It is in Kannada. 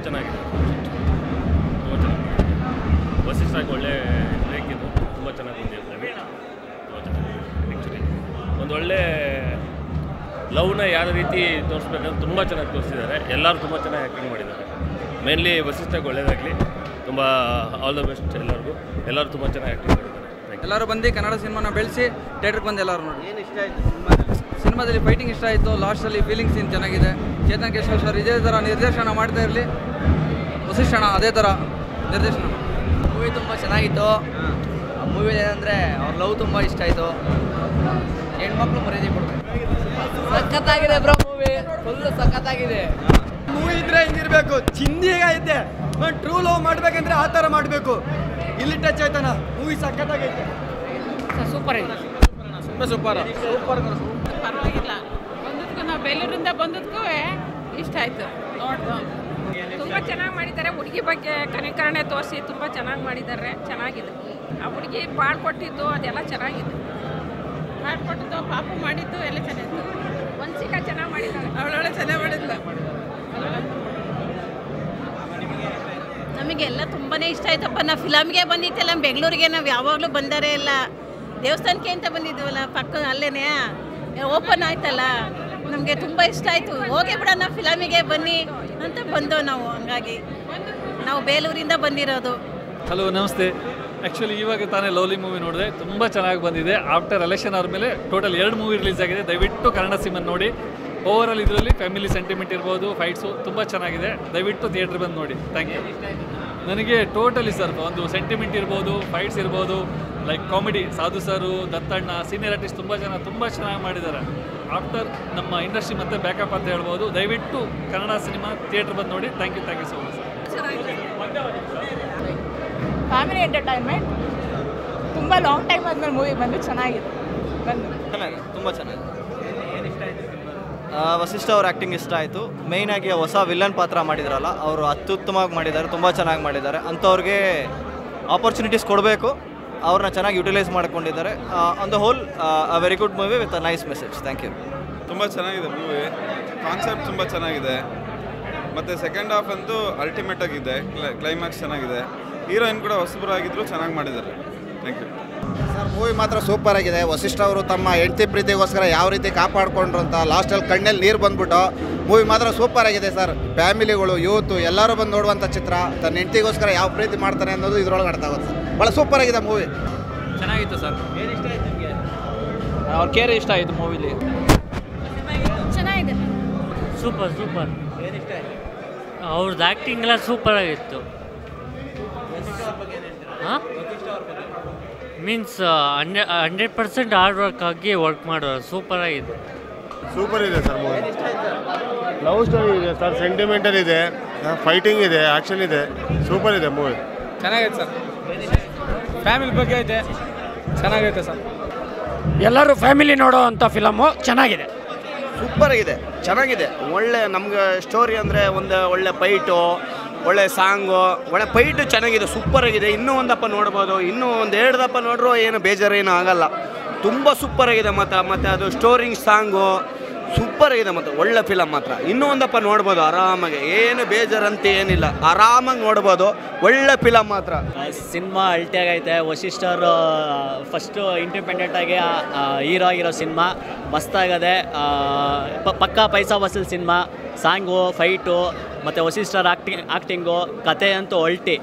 ಚೆನ್ನಾಗಿದೆ, ತುಂಬ ಚೆನ್ನಾಗಿದೆ. ವಸಿಷ್ಠಾಗಿ ಒಳ್ಳೆ ಬ್ರೇಕ್ ಇದು, ತುಂಬ ಚೆನ್ನಾಗಿ ಬಂದಿದೆ. ತುಂಬ ಚೆನ್ನಾಗಿದೆ. ಆ್ಯಕ್ಚುಲಿ ಒಂದು ಒಳ್ಳೆ ಲವ್ನ ಯಾವ ರೀತಿ ತೋರಿಸ್ಬೇಕಂದ್ರೆ ತುಂಬ ಚೆನ್ನಾಗಿ ತೋರಿಸಿದ್ದಾರೆ. ಎಲ್ಲರೂ ತುಂಬ ಚೆನ್ನಾಗಿ ಆ್ಯಕ್ಟಿಂಗ್ ಮಾಡಿದ್ದಾರೆ. ಮೇನ್ಲಿ ವಸಿಷ್ಠಾಗಿ ಒಳ್ಳೆಯದಾಗಲಿ. ತುಂಬ ಆಲ್ ದ ಬೆಸ್ಟ್ ಎಲ್ಲರಿಗೂ. ಎಲ್ಲರೂ ತುಂಬ ಚೆನ್ನಾಗಿ ಆ್ಯಕ್ಟಿಂಗ್ ಮಾಡಿದ್ದಾರೆ. ಎಲ್ಲರೂ ಬಂದು ಕನ್ನಡ ಸಿನಿಮಾನ ಬೆಳೆಸಿ ಥಿಯೇಟ್ರಿಗೆ ಬಂದು ಎಲ್ಲರೂ ನೋಡಿ. ಏನು ಇಷ್ಟ ಆಯಿತು ಸಿನಿಮಾದಲ್ಲಿ ಫೈಟಿಂಗ್ ಇಷ್ಟ ಆಯಿತು, ಲಾಸ್ಟಲ್ಲಿ ಫೀಲಿಂಗ್ ಸೀನ್ ಚೆನ್ನಾಗಿದೆ. ಚೇತನ್ ಕೇಶವ್ ಸರ್ ಇದೇ ಥರ ನಿರ್ದೇಶನ ಮಾಡ್ತಾ ಇರಲಿ, ವಸಿಷ್ಠಣ ಅದೇ ಥರ ನಿರ್ದೇಶನ. ಮೂವಿ ತುಂಬ ಚೆನ್ನಾಗಿತ್ತು. ಆ ಮೂವಿ ಏನಂದರೆ ಅವ್ರ ಲವ್ ತುಂಬ ಇಷ್ಟ ಆಯಿತು. ಹೆಣ್ಮಕ್ಳು ಮರ್ಯಾದೆ ಕೊಡ್ಬೇಕು. ಸಖತ್ತಾಗಿದೆ ಬ್ರೋ, ಮೂವಿ ಫುಲ್ಲು ಸಖತ್ತಾಗಿದೆ. ಮೂವಿ ಇದ್ರೆ ಹಿಂಗಿರ್ಬೇಕು, ಚಿಂದಿಗೆ ಐತೆ. ಟ್ರೂ ಲವ್ ಮಾಡ್ಬೇಕಂದ್ರೆ ಆ ಥರ ಮಾಡಬೇಕು. ಇಲ್ಲಿ ಟಚ್ ಆಯ್ತಾನ, ಮೂವಿ ಸಖತ್ತಾಗೈತೆ. ಸೂಪರ್ ಆಗಿದೆ, ಸೂಪರ್ ಪರವಾಗಿಲ್ಲ. ಬಂದದ್ಗೂ ನಾವು ಬೇಲೂರಿಂದ ಬಂದದ್ಗೂ ಇಷ್ಟ ಆಯಿತು ನೋಡ್ದು. ತುಂಬ ಚೆನ್ನಾಗಿ ಮಾಡಿದ್ದಾರೆ. ಹುಡುಗಿ ಬಗ್ಗೆ ಕನಿಕರಣೆ ತೋರಿಸಿ ತುಂಬ ಚೆನ್ನಾಗಿ ಮಾಡಿದ್ದಾರೆ. ಚೆನ್ನಾಗಿದೆ. ಆ ಹುಡುಗಿ ಪಾಡ್ಕೊಟ್ಟಿದ್ದು ಅದೆಲ್ಲ ಚೆನ್ನಾಗಿದೆ. ಪಾಡ್ಕೊಟ್ಟಿದ್ದು ಪಾಪು ಮಾಡಿದ್ದು ಎಲ್ಲ ಚೆನ್ನಾಗಿತ್ತು. ವಂಶಿಕ ಚೆನ್ನಾಗಿ ಮಾಡಿದ್ದಾಳೆ, ಅವಳೊಳೆ ಚೆನ್ನಾಗಿ ಮಾಡಿದ್ಲು. ನಮಗೆಲ್ಲ ತುಂಬಾ ಇಷ್ಟ ಆಯ್ತಪ್ಪ. ನಾವು ಫಿಲಮ್ಗೆ ಬಂದಿತ್ತಲ್ಲ, ಬೆಂಗಳೂರಿಗೆ ನಾವು ಯಾವಾಗಲೂ ಬಂದರೆ ಇಲ್ಲ, ದೇವಸ್ಥಾನಕ್ಕೆ ಅಂತ ಬಂದಿದ್ವಲ್ಲ, ಪಕ್ಕ ಅಲ್ಲೇ ಓಪನ್ ಆಯ್ತಲ್ಲ, ನಮಗೆ ತುಂಬ ಇಷ್ಟ ಆಯಿತು. ಹೋಗಿ ಬಿಡೋಣ ಫಿಲಮಿಗೆ ಬನ್ನಿ ಅಂತ ಬಂದೋ ನಾವು. ಹಂಗಾಗಿ ನಾವು ಬೇಲೂರಿಂದ ಬಂದಿರೋದು. ಹಲೋ, ನಮಸ್ತೆ. ಆ್ಯಕ್ಚುಲಿ ಇವಾಗ ತಾನೇ ಲವ್ಲಿ ಮೂವಿ ನೋಡಿದೆ, ತುಂಬ ಚೆನ್ನಾಗಿ ಬಂದಿದೆ. ಆಫ್ಟರ್ ಎಲೆಕ್ಷನ್ ಆದಮೇಲೆ ಟೋಟಲ್ 2 ಮೂವಿ ರಿಲೀಸ್ ಆಗಿದೆ. ದಯವಿಟ್ಟು ಕನ್ನಡ ಸಿನಿಮಾ ನೋಡಿ. ಓವರಾಲ್ ಇದರಲ್ಲಿ ಫ್ಯಾಮಿಲಿ ಸೆಂಟಿಮೆಂಟ್ ಇರ್ಬೋದು, ಫೈಟ್ಸು ತುಂಬ ಚೆನ್ನಾಗಿದೆ. ದಯವಿಟ್ಟು ಥಿಯೇಟ್ರ್ ಬಂದು ನೋಡಿ. Thank you. ನನಗೆ ಟೋಟಲಿ ಸರ್ ಒಂದು ಸೆಂಟಿಮೆಂಟ್ ಇರ್ಬೋದು, ಫೈಟ್ಸ್ ಇರ್ಬೋದು, like comedy, Sadhu sir, Dattanna, senior artist ತುಂಬ ಚೆನ್ನಾಗಿ ಮಾಡಿದ್ದಾರೆ. ಆಫ್ಟರ್ ನಮ್ಮ ಇಂಡಸ್ಟ್ರಿ ಮತ್ತೆ ಬ್ಯಾಕಪ್ ಅಂತ ಹೇಳ್ಬೋದು. ದಯವಿಟ್ಟು ಕನ್ನಡ ಸಿನಿಮಾ ಥಿಯೇಟ್ರ್ ಬಂದು ನೋಡಿ. Thank you so much. Family entertainment. ತುಂಬ ಲಾಂಗ್ ಟೈಮ್ ಆದಮೇಲೆ ಮೂವಿ ಬಂದು ಚೆನ್ನಾಗಿದೆ. ತುಂಬ ಚೆನ್ನಾಗಿದೆ. ವಸಿಷ್ಠ ಅವ್ರ ಆ್ಯಕ್ಟಿಂಗ್ ಇಷ್ಟ ಆಯಿತು. ಮೇಯ್ನಾಗಿ ಹೊಸ ವಿಲನ್ ಪಾತ್ರ ಮಾಡಿದಾರಲ್ಲ, ಅವರು ಅತ್ಯುತ್ತಮವಾಗಿ ಮಾಡಿದ್ದಾರೆ, ತುಂಬ ಚೆನ್ನಾಗಿ ಮಾಡಿದ್ದಾರೆ. ಅಂಥವ್ರಿಗೆ ಆಪರ್ಚುನಿಟೀಸ್ ಕೊಡಬೇಕು. ಅವ್ರನ್ನ ಚೆನ್ನಾಗಿ ಯುಟಿಲೈಸ್ ಮಾಡ್ಕೊಂಡಿದ್ದಾರೆ. On the whole a very good movie with a nice message. Thank you. ತುಂಬ ಚೆನ್ನಾಗಿದೆ ಮೂವಿ. ಕಾನ್ಸೆಪ್ಟ್ ತುಂಬ ಚೆನ್ನಾಗಿದೆ. ಮತ್ತು ಸೆಕೆಂಡ್ ಹಾಫ್ ಅಂತೂ ಅಲ್ಟಿಮೇಟ್ ಆಗಿದೆ. ಕ್ಲೈಮ್ಯಾಕ್ಸ್ ಚೆನ್ನಾಗಿದೆ. ಹೀರೋಯಿನ್ ಕೂಡ ಹೊಸಬರಾಗಿದ್ದರು, ಚೆನ್ನಾಗಿ ಮಾಡಿದ್ದಾರೆ. Thank you sir. ಮೂವಿ ಮಾತ್ರ ಸೂಪರ್ ಆಗಿದೆ. ವಸಿಷ್ಠ ಅವರು ತಮ್ಮ ಹೆಂಡತಿ ಪ್ರೀತಿಗೋಸ್ಕರ ಯಾವ ರೀತಿ ಕಾಪಾಡಿಕೊಂಡ್ರು ಅಂತ ಲಾಸ್ಟಲ್ಲಿ ಕಣ್ಣಲ್ಲಿ ನೀರು ಬಂದ್ಬಿಟ್ಟು ಮೂವಿ ಮಾತ್ರ ಸೂಪರ್ ಆಗಿದೆ ಸರ್. ಫ್ಯಾಮಿಲಿಗಳು, ಯೂತು ಎಲ್ಲರೂ ಬಂದು ನೋಡುವಂಥ ಚಿತ್ರ. ತನ್ನ ಹೆಂಡತಿಗೋಸ್ಕರ ಯಾವ ಪ್ರೀತಿ ಮಾಡ್ತಾನೆ ಅನ್ನೋದು ಇದ್ರೊಳಗೆ ಅರ್ಥ ಆಗುತ್ತೆ ಸರ್. ಭಾಳ ಸೂಪರ್ ಆಗಿದೆ ಮೂವಿ. ಚೆನ್ನಾಗಿತ್ತು ಸರ್. ಏನು ಇಷ್ಟ ಆಯ್ತು ನಿಮಗೆ? ಅವ್ರ ಕೇರ್ ಇಷ್ಟ ಆಯಿತು ಮೂವಿಲಿ. ಚೆನ್ನಾಗಿದೆ. ಸೂಪರ್. ಏನು ಇಷ್ಟ ಆಯಿತು? ಅವ್ರದ್ದು ಆ್ಯಕ್ಟಿಂಗ್ ಎಲ್ಲ ಸೂಪರ್ ಆಗಿತ್ತು. ಹಾಂ, ಮೀನ್ಸ್ 100% ಹಾರ್ಡ್ ವರ್ಕ್ ಆಗಿ ವರ್ಕ್ ಮಾಡೋರು. ಸೂಪರ್ ಆಗಿದೆ. ಸೂಪರ್ ಇದೆ ಸರ್ ಮೂವಿ. ಲವ್ ಸ್ಟೋರಿ ಇದೆ ಸರ್, ಸೆಂಟಿಮೆಂಟಲ್ ಇದೆ, ಫೈಟಿಂಗ್ ಇದೆ, ಆ್ಯಕ್ಷನ್ ಇದೆ. ಸೂಪರ್ ಇದೆ ಮೂವಿ. ಚೆನ್ನಾಗೈತೆ ಸರ್. ಫ್ಯಾಮಿಲಿ ಬಗ್ಗೆ ಐತೆ, ಚೆನ್ನಾಗೈತೆ ಸರ್. ಎಲ್ಲರೂ ಫ್ಯಾಮಿಲಿ ನೋಡೋ ಅಂಥ ಫಿಲಮು. ಚೆನ್ನಾಗಿದೆ, ಸೂಪರ್ ಆಗಿದೆ, ಚೆನ್ನಾಗಿದೆ. ಒಳ್ಳೆ ನಮ್ಗೆ ಸ್ಟೋರಿ ಅಂದರೆ ಒಂದು ಒಳ್ಳೆ ಫೈಟು, ಒಳ್ಳೆ ಸಾಂಗು, ಒಳ್ಳೆ ಫೈಟು ಚೆನ್ನಾಗಿದೆ, ಸೂಪರ್ ಆಗಿದೆ. ಇನ್ನೂ ಒಂದಪ್ಪ ನೋಡ್ಬೋದು, ಇನ್ನೂ ಒಂದು 2 ದಪ್ಪ ನೋಡ್ರೂ ಏನು ಬೇಜಾರೇನು ಆಗಲ್ಲ. ತುಂಬ ಸೂಪರ್ ಆಗಿದೆ. ಮತ್ತು ಅದು ಸ್ಟೋರಿಂಗ್ ಸಾಂಗು ಸೂಪರ್ ಆಗಿದೆ. ಮತ್ತು ಒಳ್ಳೆ ಫಿಲಮ್ ಮಾತ್ರ. ಇನ್ನೂ ಒಂದಪ್ಪ ನೋಡ್ಬೋದು ಆರಾಮಾಗಿ, ಏನು ಬೇಜಾರಂತ ಏನಿಲ್ಲ, ಆರಾಮಾಗಿ ನೋಡ್ಬೋದು. ಒಳ್ಳೆ ಫಿಲಮ್ ಮಾತ್ರ. ಸಿನಿಮಾ ಅಲ್ಟಿಯಾಗೈತೆ. ವಸಿಷ್ಠರು ಫಸ್ಟು ಇಂಡಿಪೆಂಡೆಂಟಾಗಿ ಹೀರೋ ಆಗಿರೋ ಸಿನಿಮಾ ಮಸ್ತಾಗದೆ. ಪಕ್ಕಾ ಪೈಸಾ ವಸೂಲ್ ಸಿನಿಮಾ. ಸಾಂಗು, ಫೈಟು ಮತ್ತು ವಸಿಷ್ಠರ ಆ್ಯಕ್ಟಿಂಗು, ಕತೆ ಅಂತೂ ಒಲ್ಟಿ.